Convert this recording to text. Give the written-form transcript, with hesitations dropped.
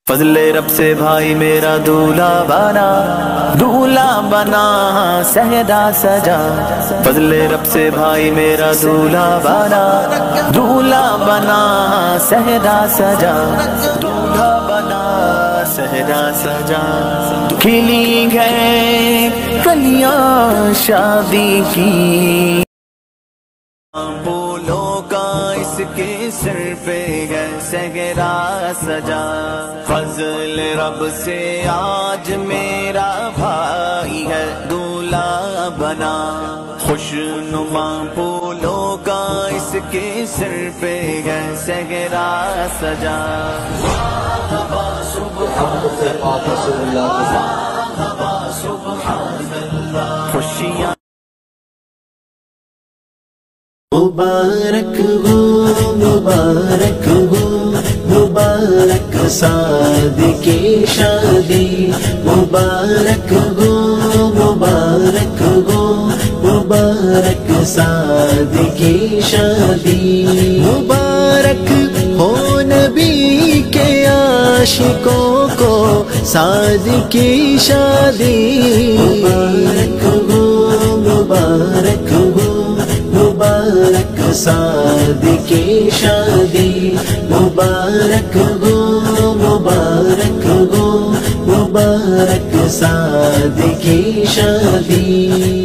فضل رب سے بھائی میرا دولہا بنا صحرا سجا. فضل رب سے بھائی میرا دولہا بنا صحرا سجا. دولہا بنا صحرا سجا. کھلی گئے کلیاں شادی کی، پھولوں کا اس کے سر پہ ہے صحرا سجا. فضل رب سے آج میرا بھائی ہے دولہا بنا. خوش نما پھولوں کا اس کے سر پہ ہے صحرا سجا. خوشیاں مبارک ہو مبارک ہو مبارک سعد کی شادی. مبارک ہو مبارک ہو مبارک سعد کی شادی. مبارک ہو نبی کے عاشقوں کو سعد کی شادی. مبارک ہو مبارک ہو مبارک سعد کی شادی. مبارک ہو مبارک ہو مبارک سعد کی شادی.